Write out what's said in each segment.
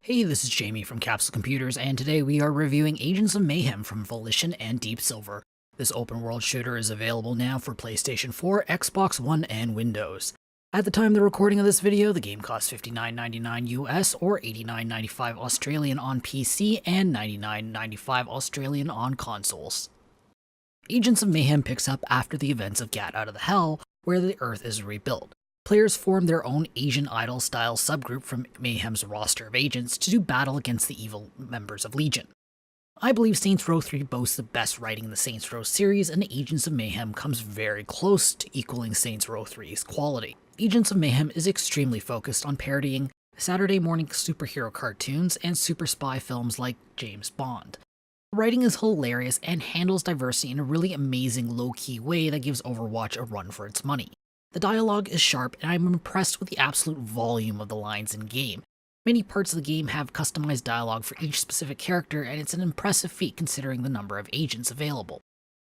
Hey, this is Jamie from Capsule Computers, and today we are reviewing Agents of Mayhem from Volition and Deep Silver. This open-world shooter is available now for PlayStation 4, Xbox One, and Windows. At the time of the recording of this video, the game costs $59.99 US or $89.95 Australian on PC and $99.95 Australian on consoles. Agents of Mayhem picks up after the events of Gat Out of the Hell, where the Earth is rebuilt. Players form their own Asian Idol-style subgroup from Mayhem's roster of agents to do battle against the evil members of Legion. I believe Saints Row 3 boasts the best writing in the Saints Row series, and Agents of Mayhem comes very close to equaling Saints Row 3's quality. Agents of Mayhem is extremely focused on parodying Saturday morning superhero cartoons and super spy films like James Bond. The writing is hilarious and handles diversity in a really amazing low-key way that gives Overwatch a run for its money. The dialogue is sharp, and I'm impressed with the absolute volume of the lines in-game. Many parts of the game have customized dialogue for each specific character, and it's an impressive feat considering the number of agents available.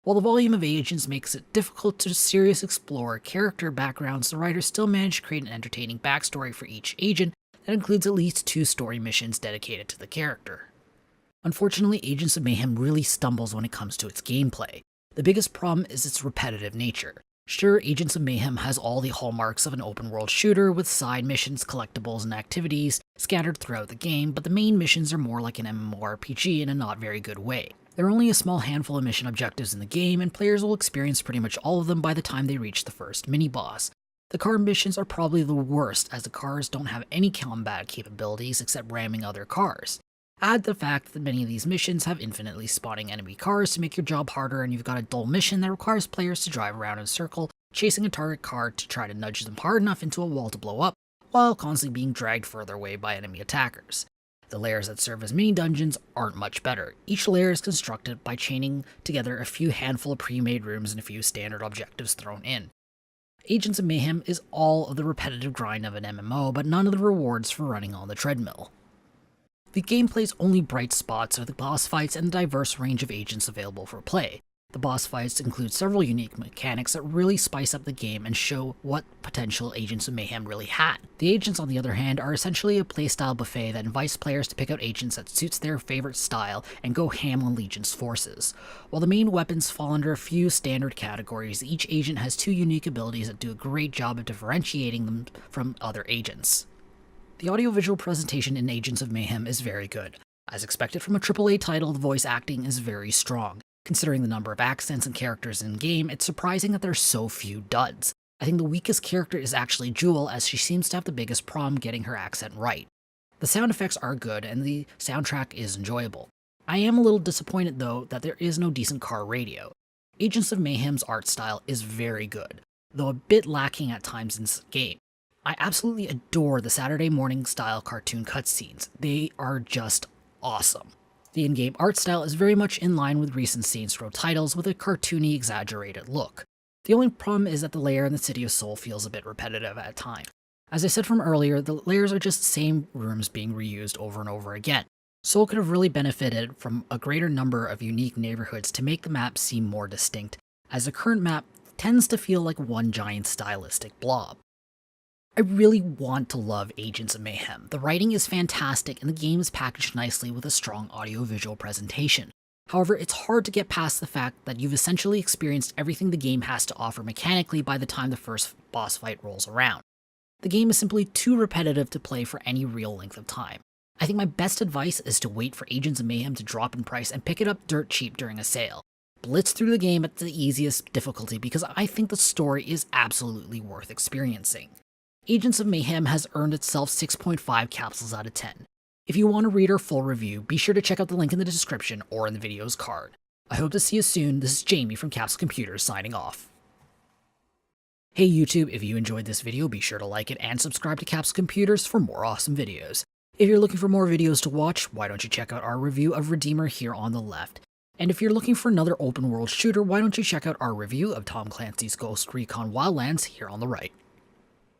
While the volume of agents makes it difficult to seriously explore character backgrounds, the writers still managed to create an entertaining backstory for each agent that includes at least 2 story missions dedicated to the character. Unfortunately, Agents of Mayhem really stumbles when it comes to its gameplay. The biggest problem is its repetitive nature. Sure, Agents of Mayhem has all the hallmarks of an open-world shooter with side missions, collectibles, and activities scattered throughout the game, but the main missions are more like an MMORPG in a not very good way. There are only a small handful of mission objectives in the game, and players will experience pretty much all of them by the time they reach the first mini-boss. The car missions are probably the worst, as the cars don't have any combat capabilities except ramming other cars. Add the fact that many of these missions have infinitely spawning enemy cars to make your job harder, and you've got a dull mission that requires players to drive around in a circle, chasing a target car to try to nudge them hard enough into a wall to blow up, while constantly being dragged further away by enemy attackers. The layers that serve as mini dungeons aren't much better. Each layer is constructed by chaining together a few handful of pre-made rooms and a few standard objectives thrown in. Agents of Mayhem is all of the repetitive grind of an MMO, but none of the rewards for running on the treadmill. The gameplay's only bright spots are the boss fights and the diverse range of agents available for play. The boss fights include several unique mechanics that really spice up the game and show what potential Agents of Mayhem really had. The agents, on the other hand, are essentially a playstyle buffet that invites players to pick out agents that suits their favorite style and go ham on Legion's forces. While the main weapons fall under a few standard categories, each agent has 2 unique abilities that do a great job of differentiating them from other agents. The audiovisual presentation in Agents of Mayhem is very good. As expected from a AAA title, the voice acting is very strong. Considering the number of accents and characters in-game, it's surprising that there are so few duds. I think the weakest character is actually Jewel, as she seems to have the biggest problem getting her accent right. The sound effects are good, and the soundtrack is enjoyable. I am a little disappointed, though, that there is no decent car radio. Agents of Mayhem's art style is very good, though a bit lacking at times in this game. I absolutely adore the Saturday morning style cartoon cutscenes. They are just awesome. The in-game art style is very much in line with recent Saints Row titles with a cartoony, exaggerated look. The only problem is that the layer in the City of Soul feels a bit repetitive at times. As I said from earlier, the layers are just the same rooms being reused over and over again. Soul could have really benefited from a greater number of unique neighborhoods to make the map seem more distinct, as the current map tends to feel like one giant stylistic blob. I really want to love Agents of Mayhem. The writing is fantastic and the game is packaged nicely with a strong audio-visual presentation. However, it's hard to get past the fact that you've essentially experienced everything the game has to offer mechanically by the time the first boss fight rolls around. The game is simply too repetitive to play for any real length of time. I think my best advice is to wait for Agents of Mayhem to drop in price and pick it up dirt cheap during a sale. Blitz through the game at the easiest difficulty because I think the story is absolutely worth experiencing. Agents of Mayhem has earned itself 6.5 capsules out of 10. If you want to read our full review, be sure to check out the link in the description or in the video's card. I hope to see you soon. This is Jamie from Capsule Computers signing off. Hey YouTube, if you enjoyed this video, be sure to like it and subscribe to Capsule Computers for more awesome videos. If you're looking for more videos to watch, why don't you check out our review of Redeemer here on the left. And if you're looking for another open world shooter, why don't you check out our review of Tom Clancy's Ghost Recon Wildlands here on the right.